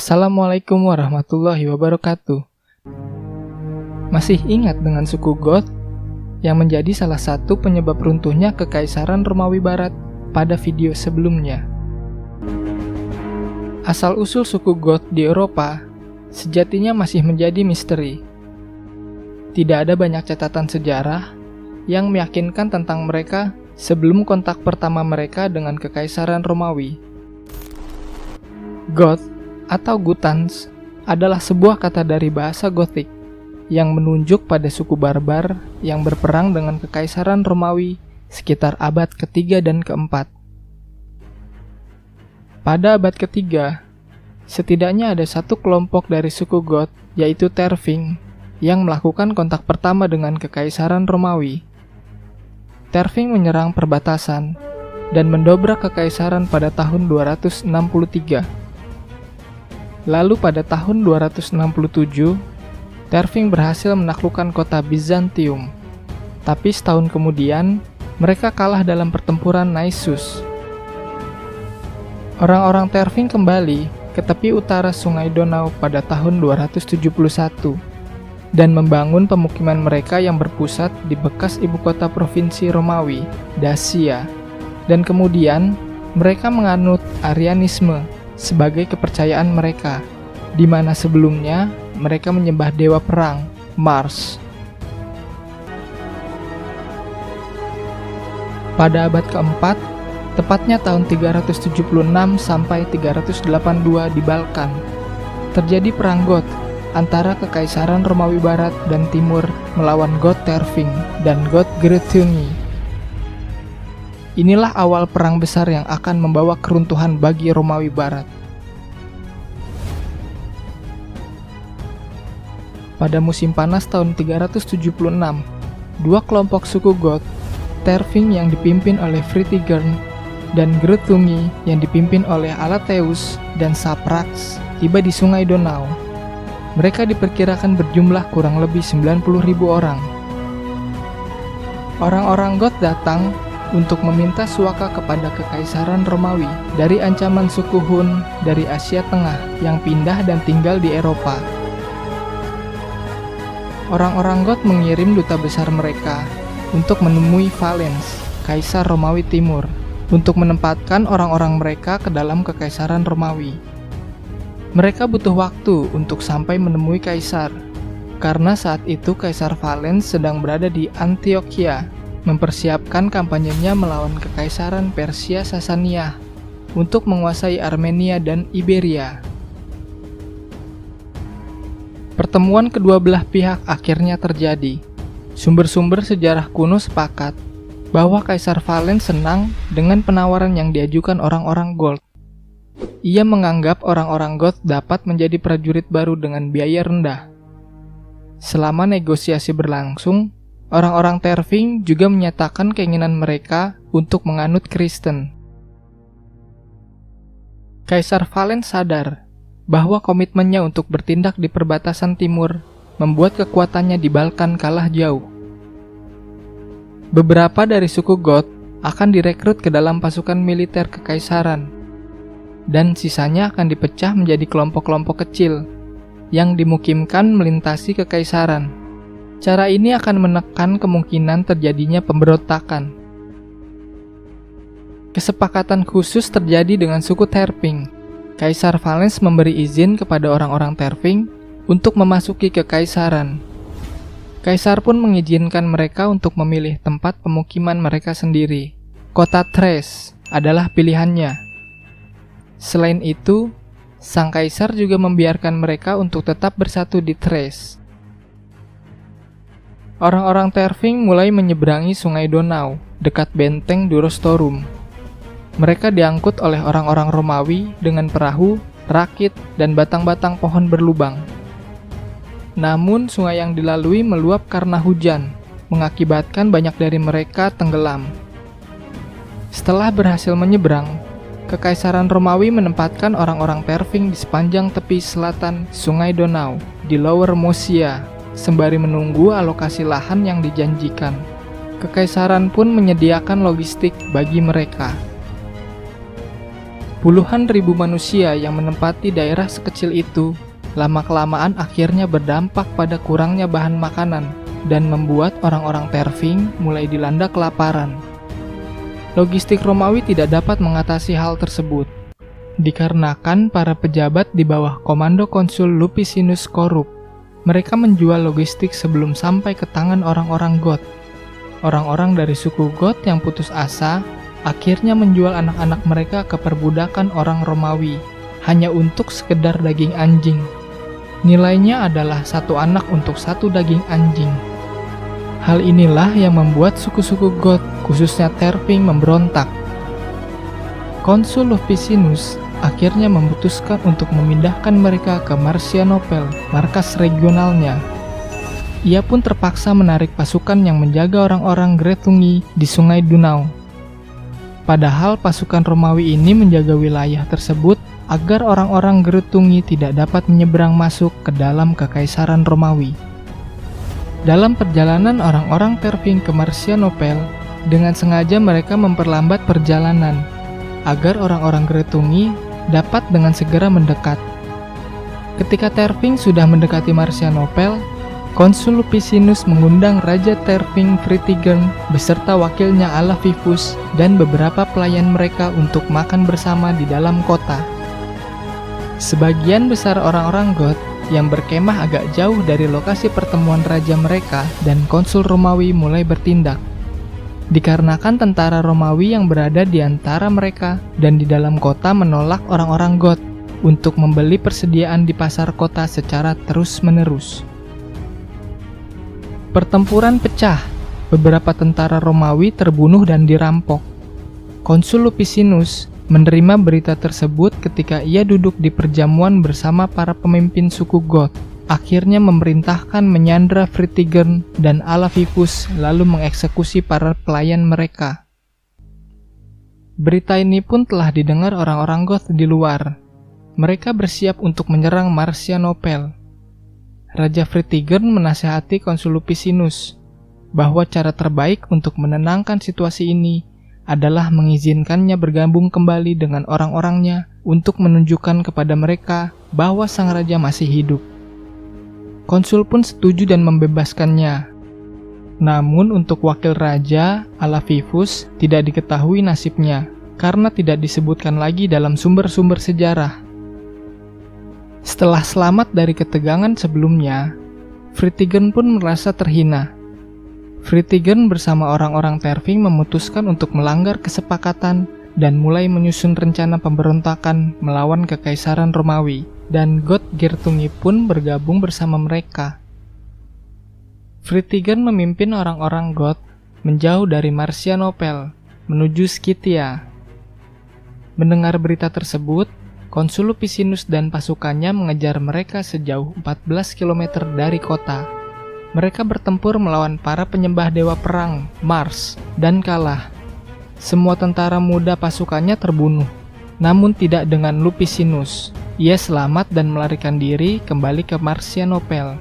Assalamualaikum warahmatullahi wabarakatuh. Masih ingat dengan suku Goth yang menjadi salah satu penyebab runtuhnya Kekaisaran Romawi Barat pada video sebelumnya? Asal-usul suku Goth di Eropa sejatinya masih menjadi misteri. Tidak ada banyak catatan sejarah yang meyakinkan tentang mereka sebelum kontak pertama mereka dengan Kekaisaran Romawi. Goth atau Gutans adalah sebuah kata dari bahasa Gotik yang menunjuk pada suku barbar yang berperang dengan Kekaisaran Romawi sekitar abad ketiga dan keempat. Pada abad ketiga, setidaknya ada satu kelompok dari suku Goth, yaitu Terving, yang melakukan kontak pertama dengan Kekaisaran Romawi. Terving menyerang perbatasan dan mendobrak Kekaisaran pada tahun 263. Lalu pada tahun 267, Terving berhasil menaklukkan kota Bizantium. Tapi setahun kemudian, mereka kalah dalam pertempuran Naissus. Orang-orang Terving kembali ke tepi utara Sungai Donau pada tahun 271 dan membangun pemukiman mereka yang berpusat di bekas ibu kota provinsi Romawi, Dacia. Dan kemudian, mereka menganut Arianisme sebagai kepercayaan mereka, di mana sebelumnya mereka menyembah dewa perang, Mars. Pada abad keempat, tepatnya tahun 376 sampai 382 di Balkan, terjadi perang Goth antara Kekaisaran Romawi Barat dan Timur melawan Goth Terving dan Goth Greuthungi. Inilah awal perang besar yang akan membawa keruntuhan bagi Romawi Barat. Pada musim panas tahun 376, dua kelompok suku Goth, Terving yang dipimpin oleh Fritigern dan Greuthungi yang dipimpin oleh Alatheus dan Saprax, tiba di Sungai Donau. Mereka diperkirakan berjumlah kurang lebih 90.000 orang. Orang-orang Goth datang untuk meminta suaka kepada Kekaisaran Romawi dari ancaman suku Hun dari Asia Tengah yang pindah dan tinggal di Eropa. Orang-orang Goth mengirim duta besar mereka untuk menemui Valens, Kaisar Romawi Timur, untuk menempatkan orang-orang mereka ke dalam Kekaisaran Romawi. Mereka butuh waktu untuk sampai menemui Kaisar, karena saat itu Kaisar Valens sedang berada di Antioquia, mempersiapkan kampanyenya melawan Kekaisaran Persia Sasania untuk menguasai Armenia dan Iberia. Pertemuan kedua belah pihak akhirnya terjadi. Sumber-sumber sejarah kuno sepakat bahwa Kaisar Valens senang dengan penawaran yang diajukan orang-orang Goth. Ia menganggap orang-orang Goth dapat menjadi prajurit baru dengan biaya rendah. Selama negosiasi berlangsung, orang-orang Terving juga menyatakan keinginan mereka untuk menganut Kristen. Kaisar Valens sadar bahwa komitmennya untuk bertindak di perbatasan timur membuat kekuatannya di Balkan kalah jauh. Beberapa dari suku Goth akan direkrut ke dalam pasukan militer Kekaisaran, dan sisanya akan dipecah menjadi kelompok-kelompok kecil yang dimukimkan melintasi Kekaisaran. Cara ini akan menekan kemungkinan terjadinya pemberontakan. Kesepakatan khusus terjadi dengan suku Terving. Kaisar Valens memberi izin kepada orang-orang Terving untuk memasuki Kekaisaran. Kaisar pun mengizinkan mereka untuk memilih tempat pemukiman mereka sendiri. Kota Thrace adalah pilihannya. Selain itu, sang kaisar juga membiarkan mereka untuk tetap bersatu di Thrace. Orang-orang Terving mulai menyeberangi Sungai Donau, dekat benteng Durostorum. Mereka diangkut oleh orang-orang Romawi dengan perahu, rakit, dan batang-batang pohon berlubang. Namun, sungai yang dilalui meluap karena hujan, mengakibatkan banyak dari mereka tenggelam. Setelah berhasil menyeberang, Kekaisaran Romawi menempatkan orang-orang Terving di sepanjang tepi selatan Sungai Donau, di Lower Moesia, sembari menunggu alokasi lahan yang dijanjikan. Kekaisaran pun menyediakan logistik bagi mereka. Puluhan ribu manusia yang menempati daerah sekecil itu lama-kelamaan akhirnya berdampak pada kurangnya bahan makanan dan membuat orang-orang Terving mulai dilanda kelaparan. Logistik Romawi tidak dapat mengatasi hal tersebut, dikarenakan para pejabat di bawah komando konsul Lupicinus korup. Mereka menjual logistik sebelum sampai ke tangan orang-orang Goth. Orang-orang dari suku Goth yang putus asa akhirnya menjual anak-anak mereka ke perbudakan orang Romawi hanya untuk sekedar daging anjing. Nilainya adalah 1 anak untuk 1 daging anjing. Hal inilah yang membuat suku-suku Goth, khususnya Terving, memberontak. Konsul Lupicinus akhirnya memutuskan untuk memindahkan mereka ke Marcianopel, markas regionalnya. Ia pun terpaksa menarik pasukan yang menjaga orang-orang Greuthungi di Sungai Dunau. Padahal pasukan Romawi ini menjaga wilayah tersebut agar orang-orang Greuthungi tidak dapat menyeberang masuk ke dalam kekaisaran Romawi. Dalam perjalanan orang-orang Terving ke Marcianopel, dengan sengaja mereka memperlambat perjalanan agar orang-orang Greuthungi dapat dengan segera mendekat. Ketika Terving sudah mendekati Marcianopel, Konsul Lupicinus mengundang Raja Terving Fritigern beserta wakilnya Alavivus dan beberapa pelayan mereka untuk makan bersama di dalam kota. Sebagian besar orang-orang Goth yang berkemah agak jauh dari lokasi pertemuan raja mereka dan konsul Romawi mulai bertindak. Dikarenakan tentara Romawi yang berada di antara mereka dan di dalam kota menolak orang-orang Goth untuk membeli persediaan di pasar kota secara terus-menerus. Pertempuran pecah, beberapa tentara Romawi terbunuh dan dirampok. Konsul Lupicinus menerima berita tersebut ketika ia duduk di perjamuan bersama para pemimpin suku Goth. Akhirnya memerintahkan menyandra Fritigern dan Alavivus lalu mengeksekusi para pelayan mereka. Berita ini pun telah didengar orang-orang Goth di luar. Mereka bersiap untuk menyerang Marcianopel. Raja Fritigern menasihati Konsul Lupicinus bahwa cara terbaik untuk menenangkan situasi ini adalah mengizinkannya bergabung kembali dengan orang-orangnya untuk menunjukkan kepada mereka bahwa sang raja masih hidup. Konsul pun setuju dan membebaskannya. Namun untuk wakil raja, Alavivus, tidak diketahui nasibnya karena tidak disebutkan lagi dalam sumber-sumber sejarah. Setelah selamat dari ketegangan sebelumnya, Fritigern pun merasa terhina. Fritigern bersama orang-orang Terving memutuskan untuk melanggar kesepakatan dan mulai menyusun rencana pemberontakan melawan kekaisaran Romawi, dan Goth Greuthungi pun bergabung bersama mereka. Fritigern memimpin orang-orang Goth menjauh dari Marcianopel menuju Scythia. Mendengar berita tersebut, Konsul Lupicinus dan pasukannya mengejar mereka sejauh 14 km dari kota. Mereka bertempur melawan para penyembah dewa perang, Mars, dan kalah. Semua tentara muda pasukannya terbunuh, namun tidak dengan Lupicinus. Ia selamat dan melarikan diri kembali ke Marcianopel.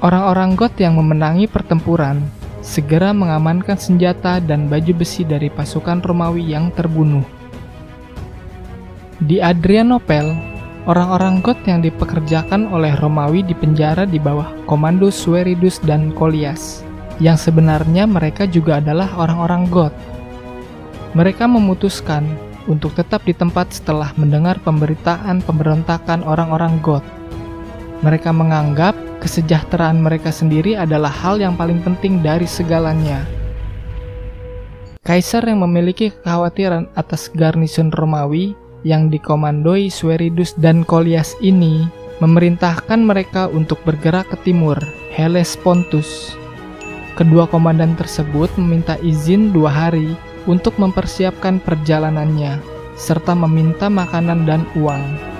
Orang-orang Goth yang memenangi pertempuran segera mengamankan senjata dan baju besi dari pasukan Romawi yang terbunuh. Di Adrianopel, orang-orang Goth yang dipekerjakan oleh Romawi dipenjara di bawah komando Sueridus dan Kolias, yang sebenarnya mereka juga adalah orang-orang Goth. Mereka memutuskan untuk tetap di tempat setelah mendengar pemberitaan pemberontakan orang-orang Goth. Mereka menganggap kesejahteraan mereka sendiri adalah hal yang paling penting dari segalanya. Kaisar yang memiliki kekhawatiran atas garnison Romawi yang dikomandoi Sueridus dan Kolias ini memerintahkan mereka untuk bergerak ke timur, Hellespontus. Kedua komandan tersebut meminta izin 2 hari untuk mempersiapkan perjalanannya, serta meminta makanan dan uang.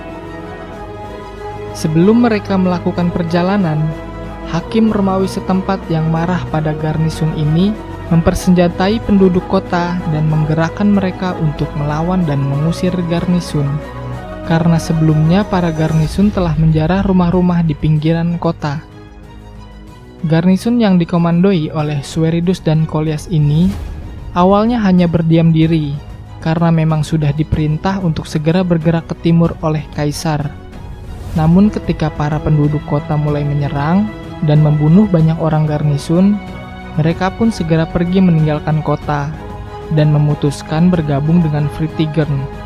Sebelum mereka melakukan perjalanan, hakim Romawi setempat yang marah pada garnison ini mempersenjatai penduduk kota dan menggerakkan mereka untuk melawan dan mengusir garnison. Karena sebelumnya para garnison telah menjarah rumah-rumah di pinggiran kota. Garnison yang dikomandoi oleh Sueridus dan Kolias ini awalnya hanya berdiam diri, karena memang sudah diperintah untuk segera bergerak ke timur oleh kaisar. Namun ketika para penduduk kota mulai menyerang dan membunuh banyak orang garnisun, mereka pun segera pergi meninggalkan kota dan memutuskan bergabung dengan Fritigern.